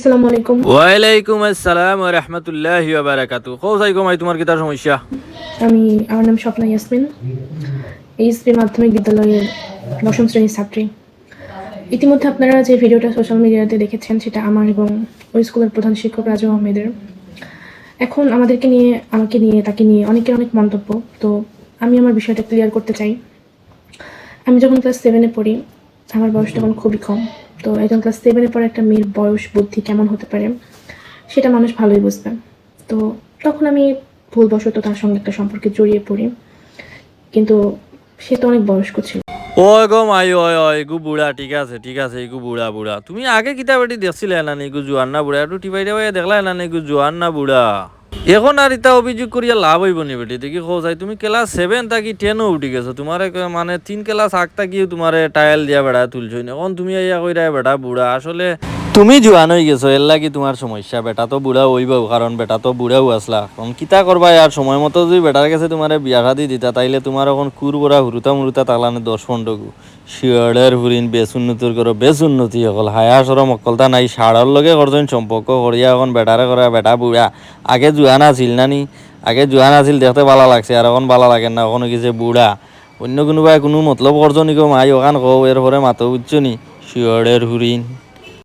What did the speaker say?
আসসালামু আলাইকুম। ওয়ালাইকুম আসসালাম ওয়া রাহমাতুল্লাহি ওয়া বারাকাতুহু। কওসাইকুম আই তোমার কিতা সমস্যা? আমার নাম স্বপ্না ইয়াসমিন। এইচপি মাধ্যমিক বিদ্যালয়ের দশম শ্রেণীর ছাত্রী। ইতিমধ্যে আপনারা যে ভিডিওটা সোশ্যাল মিডিয়াতে দেখেছেন সেটা আমার এবং ওই স্কুলের প্রধান শিক্ষক রাজু আহমেদের। এখন আমাকে নিয়ে তাকে নিয়ে অনেকের অনেক মন্তব্য। তো আমি আমার বিষয়টা ক্লিয়ার করতে চাই। আমি যখন ক্লাস 7-এ পড়ি, আমার বয়স তখন খুবই কম। তো একজন ক্লাস 7-এ পড়া একটা মেয়ের বয়স বুদ্ধি কেমন হতে পারে সেটা মানুষ ভালোই বুঝবে। তো তখন আমি ভুলবশত তার সঙ্গে একটা সম্পর্কে জড়িয়ে পড়ি, কিন্তু সে তো অনেক বয়স্ক ছিল। ওই গো মাই ওই ইগু বুড়া ঠিক আছে ইগু বুড়া বুড়া। তুমি আগে কিতা বেটি দেখছিলে না ইগু জোয়ান না বুড়া? একটু টিপাই টিপাই দেখলা না ইগু জোয়ান না বুড়া? এখন আর ইতা অভিযোগ করিয়া লাভ হইব নি বেটি। দেখি কওসাই তুমি ক্লাস 7 থাকি 10ও উঠি গেছো। তোমারে মানে 3 ক্লাস আগ থাকি তোমারে টাইল দিয়া বেড়া তুলছই না। এখন তুমি আইয়া কইরা বেটা বুড়া। আসলে তুমি জোয়ান হয়ে গেছো, এর লাগি তোমার সমস্যা। বেটা তো বুড়া হইব, কারণ বেটা তো বুড়াও আসলা। এখন কিতা করবা আর সময় মতো যদি বেটার কাছে তোমার বিয়া শাদি দিতা, তাইলে তোমার এখন কুর বড়া হুরুতা মুরুতা তাকলানে 10-15 গু শিয়াড়ের হুরিন বেসুন্নতির করো বেসুন্নতি অকল হায়া সরম অকলতা নাই। সাড়ার লগে করছেন সম্পর্ক করিয়া এখন বেটারে করা বেটা বুড়া। আগে জোয়ান আছিল নানি, আগে জোয়ান আছিল দেখতে ভালো লাগছে, আর এখন ভালো লাগে না। এখন গেছে বুড়া। অন্য কোনোবাই কোনো মতলব করছো নিকো মাই ওখান কও, এরপরে মাতো বুঝছো নি শিয়াড়ের হুরিন।